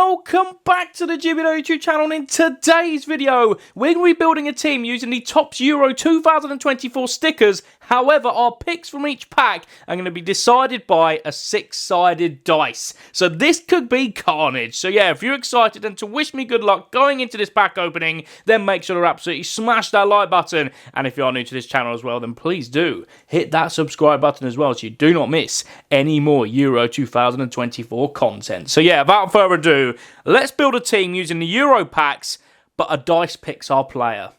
welcome back to the YouTube channel. And in today's video, we're going to be building a team using the Topps Euro 2024 stickers. However, our picks from each pack are going to be decided by a six-sided dice. So this could be carnage. So yeah, if you're excited and to wish me good luck going into this pack opening, then make sure to absolutely smash that like button. And if you are new to this channel as well, then please do hit that subscribe button as well so you do not miss any more Euro 2024 content. So yeah, without further ado, let's build a team using the Euro packs, but a dice picks our player.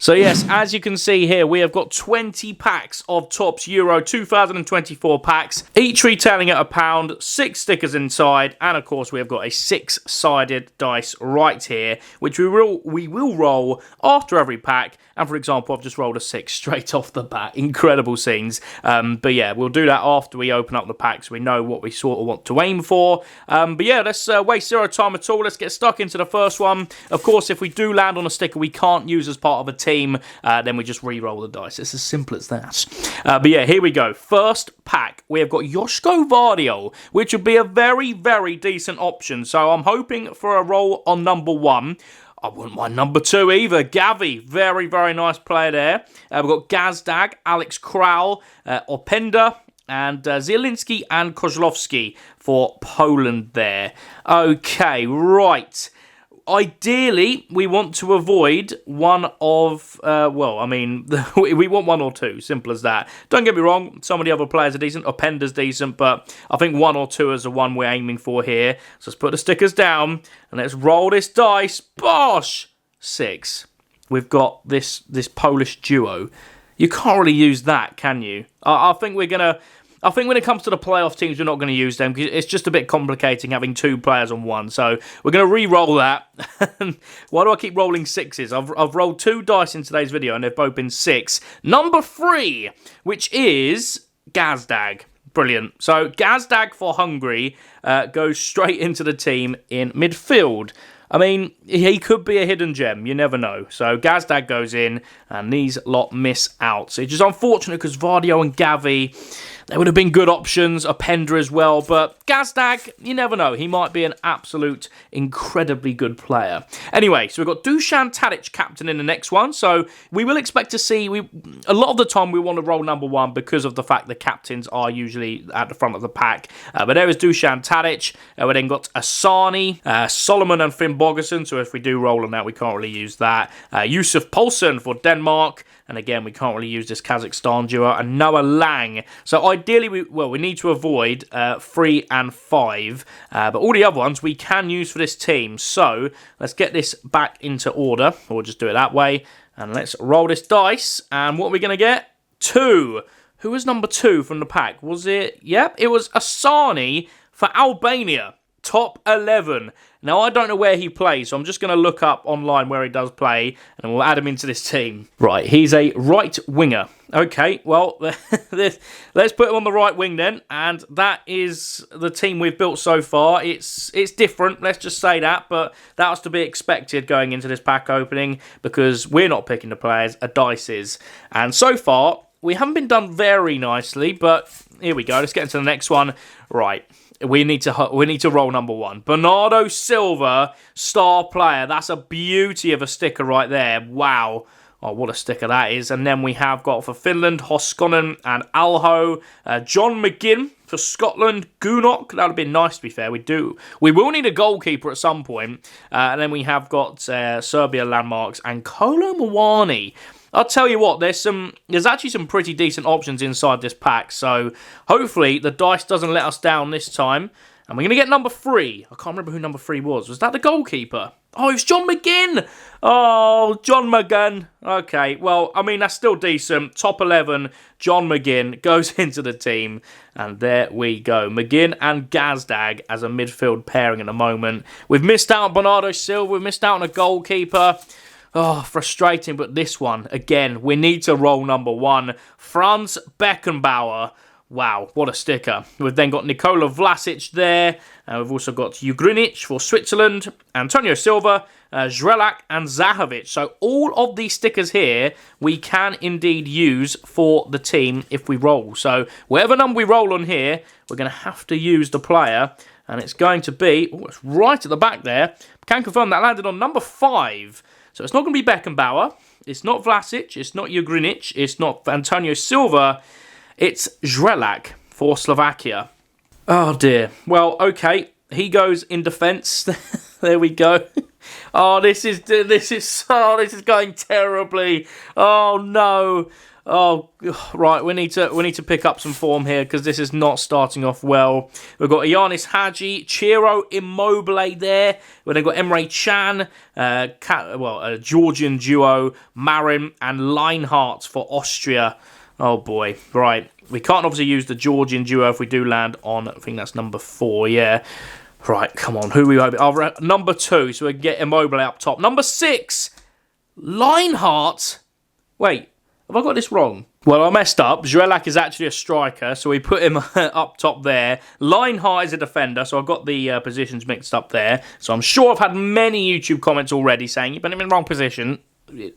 So yes, as you can see here, we have got 20 packs of Topps Euro 2024 packs, each retailing at £1, 6 stickers inside, and of course we have got a six-sided dice right here, which we will roll after every pack. And for example, I've just rolled a 6 straight off the bat. Incredible scenes. But yeah, we'll do that after we open up the packs. So we know what we sort of want to aim for. But yeah, let's waste zero time at all. Let's get stuck into the first one. Of course, if we do land on a sticker we can't use as part of a team, then we just re-roll the dice. It's as simple as that. But yeah, here we go. First pack, we have got Joško Vardio, which would be a very, very decent option. So I'm hoping for a roll on number 1. I wouldn't mind number 2 either. Gavi, very, very nice player there. We've got Gazdag, Alex Kral, Openda, and Zielinski and Kozlowski for Poland there. Okay, right. Ideally, we want to avoid one of, we want 1 or 2, simple as that. Don't get me wrong, some of the other players are decent, Openda's decent, but I think 1 or 2 is the one we're aiming for here. So let's put the stickers down, and let's roll this dice. Bosh! 6. We've got this Polish duo. You can't really use that, can you? I think we're going to... I think when it comes to the playoff teams, we're not going to use them because it's just a bit complicating having 2 players on 1. So we're going to re-roll that. Why do I keep rolling 6s? I've rolled 2 dice in today's video and they've both been 6. Number 3, which is Gazdag. Brilliant. So Gazdag for Hungary goes straight into the team in midfield. I mean, he could be a hidden gem. You never know. So Gazdag goes in, and these lot miss out. So it's just unfortunate because Vardio and Gavi, they would have been good options. Openda as well. But Gazdag, you never know. He might be an absolute incredibly good player. Anyway, so we've got Dusan Tadic captain in the next one. So we will expect to see... a lot of the time we want to roll number 1 because of the fact the captains are usually at the front of the pack. But there is Dusan Tadic. We then got Asani, Solomon and Finn Bogerson, so if we do roll on that, we can't really use that. Yusuf Poulsen for Denmark, and again, we can't really use this Kazakhstan duo, and Noah Lang. So ideally, we need to avoid 3 and 5, but all the other ones we can use for this team. So let's get this back into order, or we'll just do it that way, and let's roll this dice, and what are we going to get? 2. Who was number 2 from the pack? Was it? Yep, it was Asani for Albania. Top 11. Now, I don't know where he plays, so I'm just going to look up online where he does play, and we'll add him into this team. Right, he's a right winger. Okay, well, let's put him on the right wing then, and that is the team we've built so far. It's different, let's just say that, but that was to be expected going into this pack opening, because we're not picking the players, a dice is. And so far, we haven't been done very nicely, but here we go. Let's get into the next one. Right. We need to roll number 1. Bernardo Silva, star player. That's a beauty of a sticker right there. Wow. Oh, what a sticker that is. And then we have got for Finland, Hoskonen and Alho. John McGinn for Scotland. Gunok. That would have been nice, to be fair. We will need a goalkeeper at some point. And then we have got Serbia landmarks and Kolo Muani. I'll tell you what, there's actually some pretty decent options inside this pack, so hopefully the dice doesn't let us down this time. And we're going to get number 3. I can't remember who number 3 was. Was that the goalkeeper? Oh, it's John McGinn! Oh, John McGinn. Okay, well, I mean, that's still decent. Top 11, John McGinn goes into the team. And there we go. McGinn and Gazdag as a midfield pairing at the moment. We've missed out on Bernardo Silva. We've missed out on a goalkeeper. Oh, frustrating, but this one, again, we need to roll number 1. Franz Beckenbauer. Wow, what a sticker. We've then got Nikola Vlasic there. We've also got Ugrinic for Switzerland, Antonio Silva, Zrelak and Zahovic. So all of these stickers here we can indeed use for the team if we roll. So whatever number we roll on here, we're going to have to use the player. And it's going to be, oh, it's right at the back there. Can confirm that landed on number 5. So it's not going to be Beckenbauer. It's not Vlasic. It's not Ugrinic. It's not Antonio Silva. It's Zrelak for Slovakia. Oh dear. Well, okay. He goes in defence. There we go. Oh, this is going terribly. Oh no. Oh, right. We need to pick up some form here because this is not starting off well. We've got Giannis Hadji, Ciro Immobile there. We've then got Emre Can, a Georgian duo, Marin and Leinhardt for Austria. Oh boy, right. We can't obviously use the Georgian duo if we do land on, I think that's number 4, yeah. Right, come on, who are we hoping? Oh, number 2, so we can get Immobile up top. Number 6, Leinhardt. Wait, have I got this wrong? Well, I messed up. Zrelak is actually a striker, so we put him up top there. Leinhardt is a defender, so I've got the positions mixed up there. So I'm sure I've had many YouTube comments already saying, you've been in the wrong position.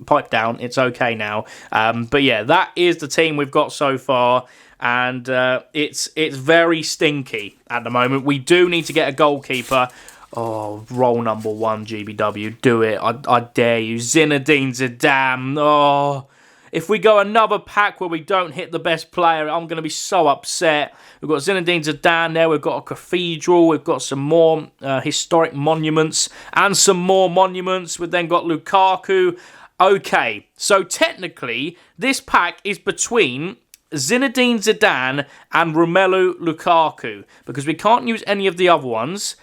Pipe down, it's okay now. But yeah, that is the team we've got so far, and it's very stinky at the moment. We do need to get a goalkeeper. Oh, roll number 1, GBW, do it. I dare you. Zinedine Zidane. Oh, if we go another pack where we don't hit the best player, I'm going to be so upset. We've got Zinedine Zidane there. We've got a cathedral. We've got some more historic monuments and some more monuments. We've then got Lukaku. Okay, so technically, this pack is between Zinedine Zidane and Romelu Lukaku because we can't use any of the other ones.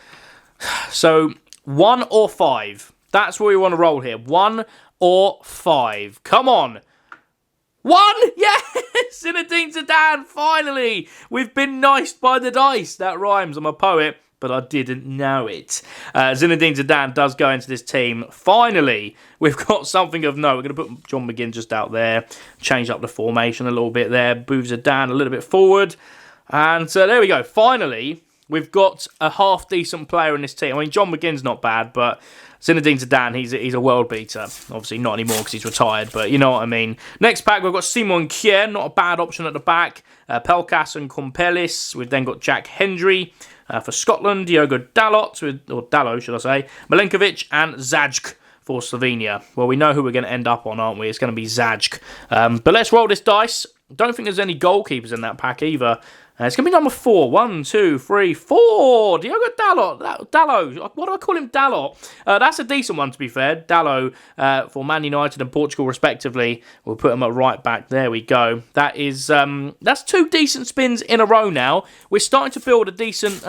So, 1 or 5. That's where we want to roll here. 1 or 5. Come on. 1! Yes! Zinedine Zidane, finally! We've been niced by the dice. That rhymes. I'm a poet, but I didn't know it. Zinedine Zidane does go into this team. Finally, we've got something of note. We're going to put John McGinn just out there. Change up the formation a little bit there. Move Zidane a little bit forward. And so there we go. Finally, we've got a half-decent player in this team. I mean, John McGinn's not bad, but Zinedine Zidane, he's a world beater. Obviously, not anymore because he's retired, but you know what I mean. Next pack, we've got Simon Kjær, not a bad option at the back. Pelkas and Kompelis. We've then got Jack Hendry for Scotland. Diogo Dalot, or Dalot, should I say. Milenkovic and Zajc for Slovenia. Well, we know who we're going to end up on, aren't we? It's going to be Zajc. But let's roll this dice. Don't think there's any goalkeepers in that pack either. It's going to be number 4. 1, 2, 3, 4. Diogo Dalot. What do I call him? Dalot. That's a decent one, to be fair. Dalot for Man United and Portugal, respectively. We'll put him at right back. There we go. That's 2 decent spins in a row now. We're starting to build a decent,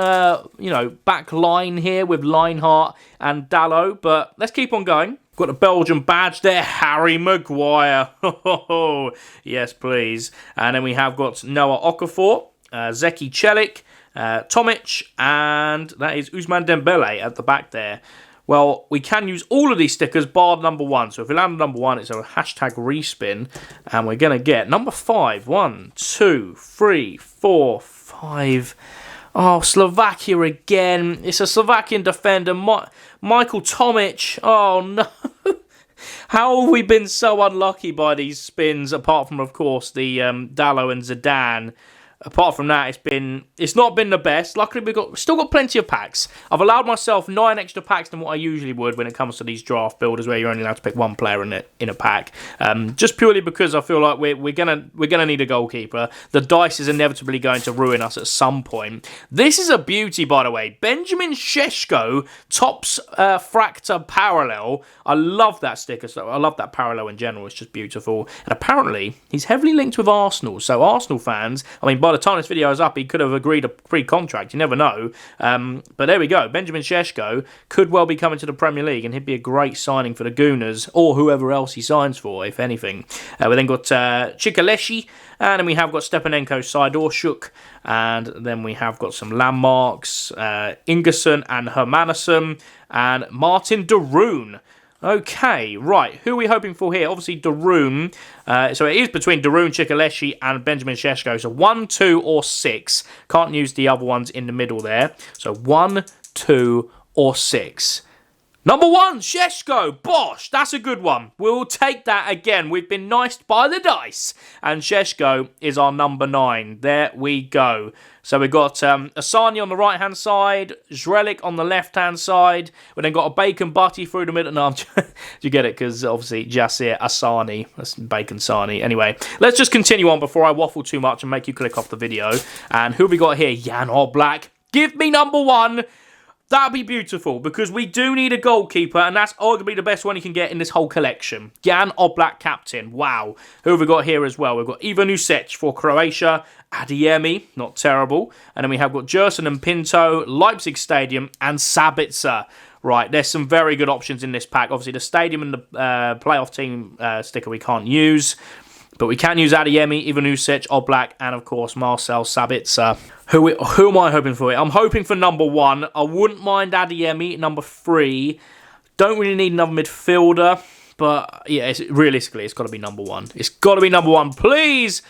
back line here with Leinhardt and Dalot. But let's keep on going. Got a Belgian badge there, Harry Maguire. Yes, please. And then we have got Noah Okafor, Zeki Celik, Tomic, and that is Ousmane Dembele at the back there. Well, we can use all of these stickers bar number 1. So if we land on number 1, it's a hashtag respin. And we're going to get number 5. 1, 2, 3, 4, 5. Oh, Slovakia again. It's a Slovakian defender, Michael Tomic. Oh, no. How have we been so unlucky by these spins, apart from, of course, the Dalot and Zidane? Apart from that, it's not been the best. Luckily, we've still got plenty of packs. I've allowed myself 9 extra packs than what I usually would when it comes to these draft builders, where you're only allowed to pick 1 player in a pack. Just purely because I feel like we're gonna need a goalkeeper. The dice is inevitably going to ruin us at some point. This is a beauty, by the way. Benjamin Šeško, Topps Fractor Parallel. I love that sticker. So I love that parallel in general. It's just beautiful. And apparently, he's heavily linked with Arsenal. So Arsenal fans, I mean, by the time this video is up, he could have agreed a free contract. You never know. But there we go. Benjamin Šeško could well be coming to the Premier League, and he'd be a great signing for the Gooners, or whoever else he signs for, if anything. We then got Chikaleshi, and then we have got Stepanenko, Sidorchuk, and then we have got some landmarks, Ingerson and Hermanusson, and Martin de Roon. Okay, right. Who are we hoping for here? Obviously, Darun. So it is between Darun Chikaleshi and Benjamin Šeško. So 1, 2, or 6. Can't use the other ones in the middle there. So 1, 2, or 6. Number 1, Šeško. Bosh, that's a good one. We'll take that again. We've been niced by the dice. And Šeško is our number 9. There we go. So we've got Asani on the right-hand side, Zrelik on the left-hand side. We then got a Bacon Butty through the middle. No, do you get it? Because obviously Jasir Asani. That's Bacon Sani. Anyway, let's just continue on before I waffle too much and make you click off the video. And who have we got here? Jan Oblak. Give me number 1. That'd be beautiful, because we do need a goalkeeper, and that's arguably the best one you can get in this whole collection. Jan Oblak, captain. Wow. Who have we got here as well? We've got Ivan Usec for Croatia, Adeyemi, not terrible. And then we have got Jerson and Pinto, Leipzig Stadium, and Sabitzer. Right, there's some very good options in this pack. Obviously, the stadium and the playoff team sticker we can't use. But we can use Adeyemi, Ivan Usec, Oblak, and of course Marcel Sabitzer. Who am I hoping for? I'm hoping for number 1. I wouldn't mind Adeyemi, number 3. Don't really need another midfielder. But yeah, realistically, it's got to be number 1. It's got to be number 1, please.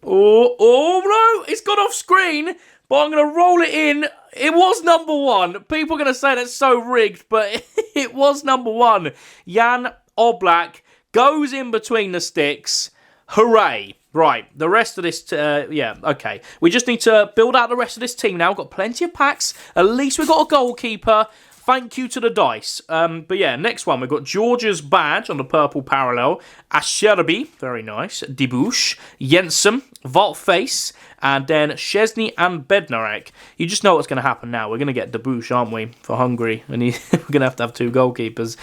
Oh no, it's gone off screen. But I'm going to roll it in. It was number 1. People are going to say that's so rigged, but it was number 1. Jan Oblak goes in between the sticks. Hooray. Right, the rest of this, yeah, okay. We just need to build out the rest of this team now. We've got plenty of packs. At least we've got a goalkeeper. Thank you to the dice. But yeah, next one, we've got Georgia's badge on the purple parallel. Asherby, very nice. Dibush, Jensen, Voltface, and then Szczesny and Bednarek. You just know what's going to happen now. We're going to get Dibush, aren't we, for Hungary? And we're going to have 2 goalkeepers.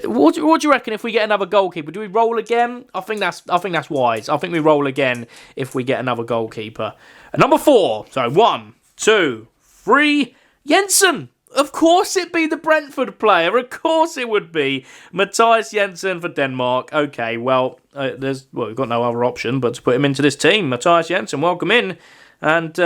What do you reckon if we get another goalkeeper? Do we roll again? I think that's wise. I think we roll again if we get another goalkeeper. And number 4. So 1, 2, 3. Jensen. Of course it'd be the Brentford player. Of course it would be. Mathias Jensen for Denmark. Okay, well, we've got no other option but to put him into this team. Mathias Jensen, welcome in. And,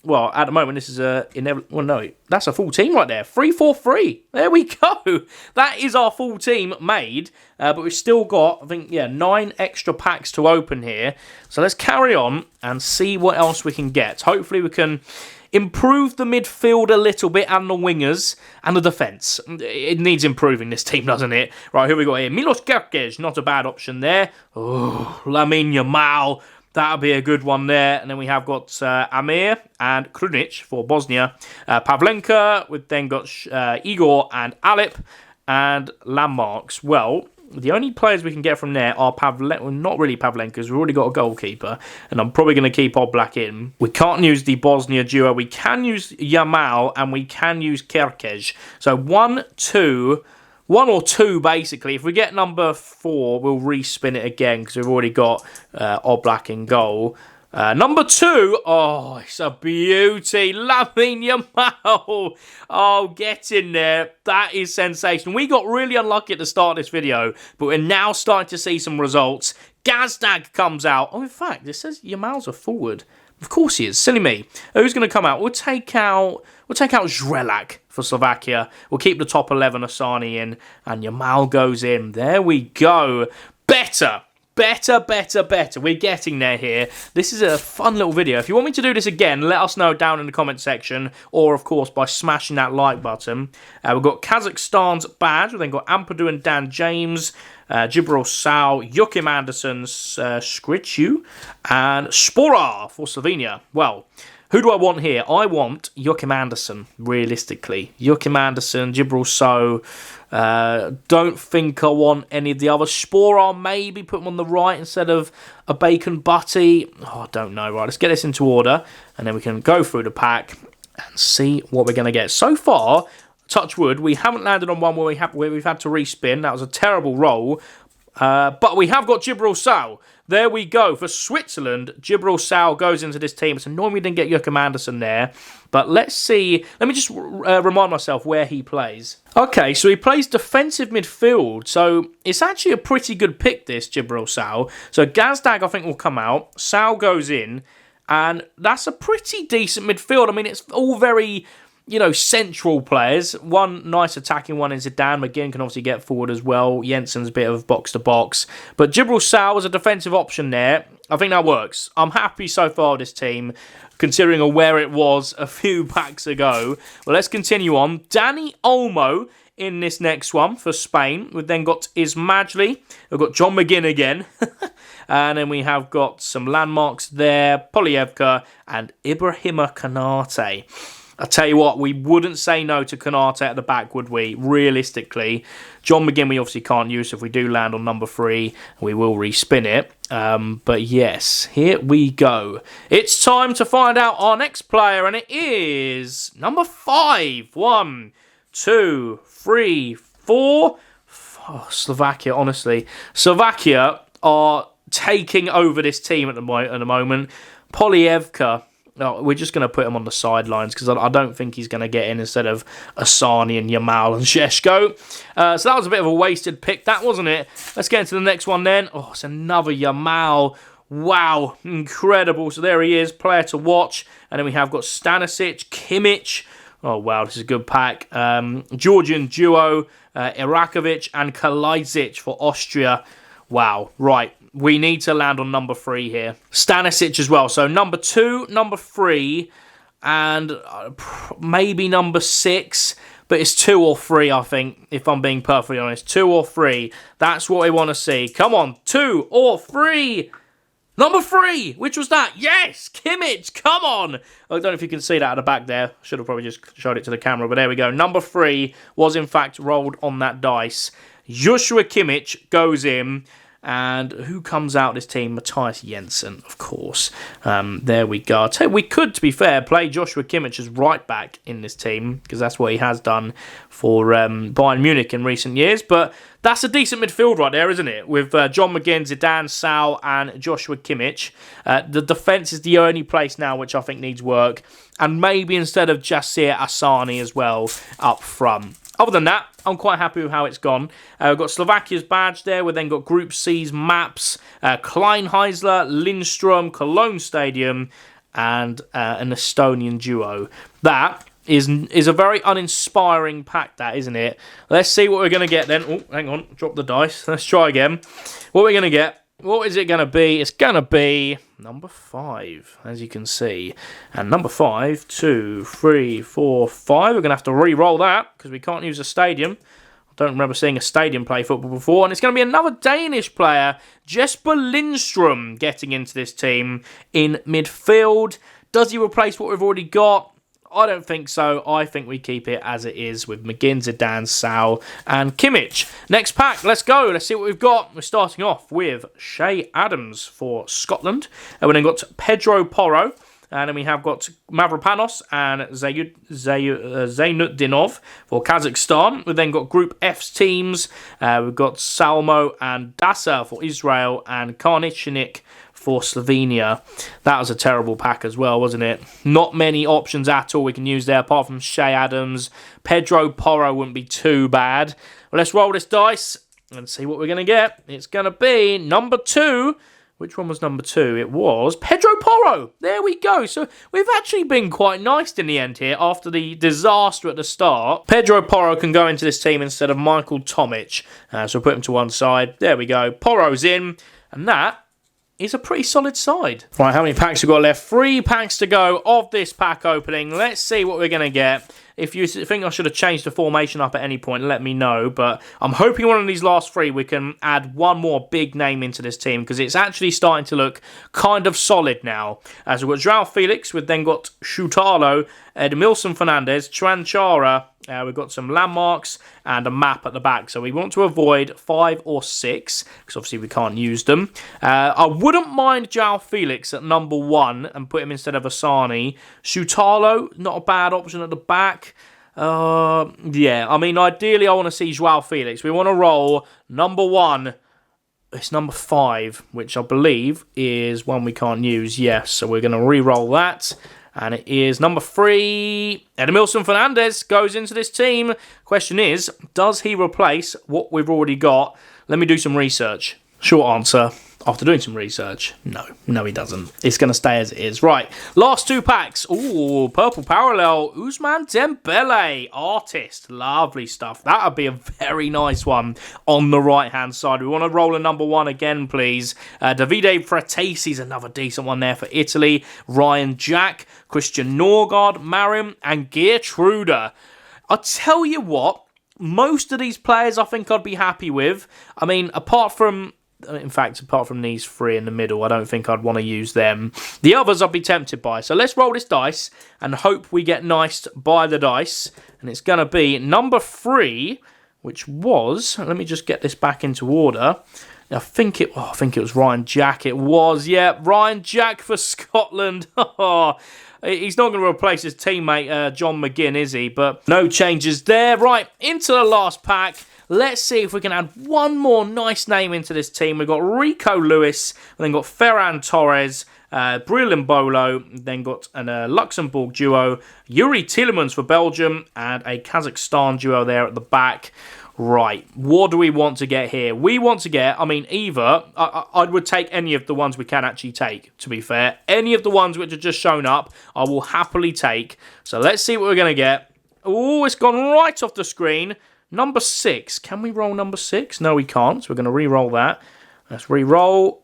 well, at the moment, this is that's a full team right there. 3-4-3. There we go. That is our full team made. But we've still got, I think, 9 extra packs to open here. So let's carry on and see what else we can get. Hopefully we can improve the midfield a little bit and the wingers and the defence. It needs improving, this team, doesn't it? Right, who we got here? Milos Kerkez, not a bad option there. Oh, Lamine Yamal, that'll be a good one there. And then we have got Amir and Krunic for Bosnia. Pavlenka, we've then got Igor and Alip and Landmarks. Well, the only players we can get from there are not really Pavlenka, because we've already got a goalkeeper, and I'm probably going to keep Oblak in. We can't use the Bosnia duo. We can use Yamal, and we can use Kerkez. So 1 or 2, basically. If we get number 4, we'll respin it again, because we've already got Oblak in goal. Number 2, oh, it's a beauty. Lamine Yamal. Oh, get in there. That is sensational. We got really unlucky at the start of this video, but we're now starting to see some results. Gazdag comes out. Oh, in fact, it says Yamal's a forward. Of course he is. Silly me. Who's going to come out? We'll take out Zrelak for Slovakia. We'll keep the top 11 Asani in, and Yamal goes in. There we go. Better. We're getting there here. This is a fun little video. If you want me to do this again, let us know down in the comment section, or of course by smashing that like button. We've got Kazakhstan's badge. We've then got Ampadu and Dan James, Jibril Sao, Joachim Andersen, Skrichu, and Sporar for Slovenia. Well, who do I want here? I want Joachim Andersen, realistically. Joachim Andersen, Jibril So. Don't think I want any of the others. Sporar, maybe put them on the right instead of a Bacon Butty. Oh, I don't know. Right, let's get this into order, and then we can go through the pack and see what we're going to get. So far, touch wood, we haven't landed on one where we've had to respin. That was a terrible roll. But we have got Jibril Sao. There we go. For Switzerland, Jibril Sao goes into this team. It's annoying we didn't get Joachim Andersen there. But let's see. Let me just remind myself where he plays. Okay, so he plays defensive midfield. So it's actually a pretty good pick, this, Jibril Sao. So Gazdag, I think, will come out. Sao goes in. And that's a pretty decent midfield. I mean, it's all very... central players. One nice attacking one is Zidane. McGinn can obviously get forward as well. Jensen's a bit of box-to-box. But Djibril Sow is a defensive option there. I think that works. I'm happy so far with this team, considering where it was a few packs ago. Well, let's continue on. Dani Olmo in this next one for Spain. We've then got Ismajli. We've got John McGinn again. And then we have got some landmarks there. Polievka and Ibrahima Konate. I tell you what, we wouldn't say no to Konate at the back, would we? Realistically. John McGinn we obviously can't use. If we do land on number 3, we will respin it. But yes, here we go. It's time to find out our next player, and it is number 5. 1, 2, 3, 4. Oh, Slovakia, honestly. Slovakia are taking over this team at the moment. Polievka. No, we're just going to put him on the sidelines because I don't think he's going to get in instead of Asani and Yamal and Sheshko. So that was a bit of a wasted pick, that wasn't it? Let's get into the next one then. Oh, it's another Yamal. Wow, incredible. So there he is, player to watch. And then we have got Stanisic, Kimmich. Oh, wow, this is a good pack. Georgian duo, Irakovic and Kalajdzic for Austria. Wow, right. We need to land on number 3 here. Stanisic as well. So number 2, number 3, and maybe number 6. But it's 2 or 3, I think, if I'm being perfectly honest. 2 or 3. That's what we want to see. Come on, 2 or 3. Number 3. Which was that? Yes, Kimmich. Come on. I don't know if you can see that at the back there. Should have probably just showed it to the camera. But there we go. Number 3 was, in fact, rolled on that dice. Joshua Kimmich goes in. And who comes out this team? Matthias Jensen, of course. There we go. We could, to be fair, play Joshua Kimmich as right back in this team, because that's what he has done for Bayern Munich in recent years. But that's a decent midfield right there, isn't it? With John McGinn, Zidane, Sow, and Joshua Kimmich. The defence is the only place now which I think needs work. And maybe instead of Jasir Asani as well up front. Other than that, I'm quite happy with how it's gone. We've got Slovakia's badge there. We've then got Group C's maps. Kleinheisler, Lindstrom, Cologne Stadium, and an Estonian duo. That is a very uninspiring pack, that, isn't it? Let's see what we're going to get then. Oh, hang on. Drop the dice. Let's try again. What we're going to get. What is it going to be? It's going to be number 5, as you can see. And number 5, 2, 3, 4, 5. We're going to have to re-roll that because we can't use a stadium. I don't remember seeing a stadium play football before. And it's going to be another Danish player, Jesper Lindstrom, getting into this team in midfield. Does he replace what we've already got? I don't think so. I think we keep it as it is with McGinn, Zidane, Sow, and Kimmich. Next pack, let's go. Let's see what we've got. We're starting off with Shay Adams for Scotland. And we then got Pedro Porro. And then we have got Mavropanos and Zainutdinov for Kazakhstan. We've then got Group F's teams. We've got Salmo and Dasa for Israel and Karnichnik for Slovenia. That was a terrible pack as well, wasn't it? Not many options at all we can use there, apart from Shay Adams. Pedro Porro wouldn't be too bad. Well, let's roll this dice and see what we're going to get. It's going to be number 2. Which one was number 2? It was Pedro Porro. There we go. So we've actually been quite nice in the end here after the disaster at the start. Pedro Porro can go into this team instead of Michael Tomic. So we'll put him to one side. There we go. Porro's in. And that is a pretty solid side. Right, how many packs we've got left? 3 packs to go of this pack opening. Let's see what we're going to get. If you think I should have changed the formation up at any point, let me know. But I'm hoping one of these last 3 we can add one more big name into this team, because it's actually starting to look kind of solid now. As we've got João Felix, we've then got Shutalo, Edmilson Fernandez, Tranchara. We've got some landmarks and a map at the back. So we want to avoid 5 or 6, because obviously we can't use them. I wouldn't mind João Felix at number 1 and put him instead of Asani. Shutalo, not a bad option at the back. Yeah, I mean, ideally I want to see João Felix. We want to roll number 1. It's number 5, which I believe is one we can't use. Yes, so we're going to re-roll that. And it is number 3. Edmilson Fernandez goes into this team. Question is, does he replace what we've already got? Let me do some research. Short answer, After doing some research, no he doesn't. It's going to stay as it is. Right, last 2 packs. Ooh, purple parallel, Ousmane Dembele, artist. Lovely stuff. That would be a very nice one on the right-hand side. We want to roll a number 1 again, please. Davide Fratesi's another decent one there for Italy. Ryan Jack, Christian Norgard, Marim, and Geertruida. I'll tell you what, most of these players I think I'd be happy with. I mean, apart from these 3 in the middle, I don't think I'd want to use them. The others I'd be tempted by. So let's roll this dice and hope we get niced by the dice. And it's going to be number 3, which was... Let me just get this back into order. I think it was Ryan Jack. It was, yeah, Ryan Jack for Scotland. He's not going to replace his teammate John McGinn, is he? But no changes there. Right, into the last pack. Let's see if we can add one more nice name into this team. We've got Rico Lewis, and then got Ferran Torres, Bril Mbolo, then got a Luxembourg duo, Yuri Tielemans for Belgium, and a Kazakhstan duo there at the back. Right, what do we want to get here? We want to get, I mean, either, I would take any of the ones we can actually take, to be fair. Any of the ones which have just shown up, I will happily take. So let's see what we're going to get. Oh, it's gone right off the screen. Number 6. Can we roll number 6? No, we can't. So we're going to re-roll that. Let's re-roll.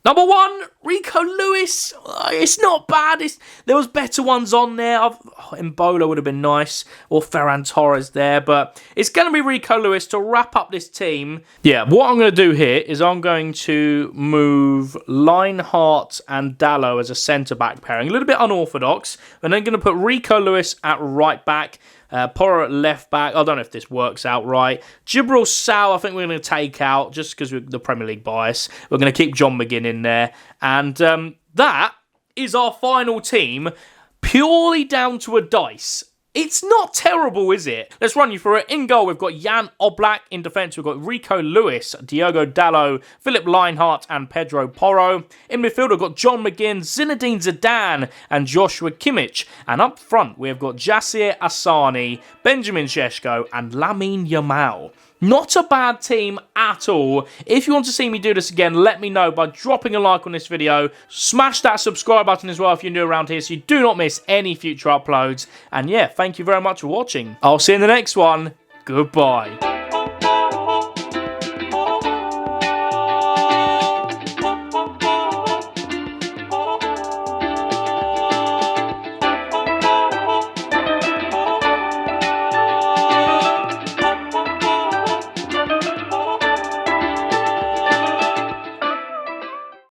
Number 1, Rico Lewis. It's not bad. There was better ones on there. Mbolo would have been nice. Or Ferran Torres there. But it's going to be Rico Lewis to wrap up this team. Yeah, what I'm going to do here is I'm going to move Lineheart and Dallo as a centre-back pairing. A little bit unorthodox. And then going to put Rico Lewis at right back. Porro at left back. I don't know if this works out right. Gibril Sal, I think we're going to take out just because of the Premier League bias. We're going to keep John McGinn in there. And that is our final team, purely down to a dice. It's not terrible, is it? Let's run you through it. In goal, we've got Jan Oblak. In defence, we've got Rico Lewis, Diogo Dallo, Philip Lineheart, and Pedro Porro. In midfield, we've got John McGinn, Zinedine Zidane, and Joshua Kimmich. And up front, we've got Jassir Asani, Benjamin Šeško, and Lamine Yamal. Not a bad team at all. If you want to see me do this again, let me know by dropping a like on this video. Smash that subscribe button as well if you're new around here so you do not miss any future uploads. And yeah, thank you very much for watching. I'll see you in the next one. Goodbye.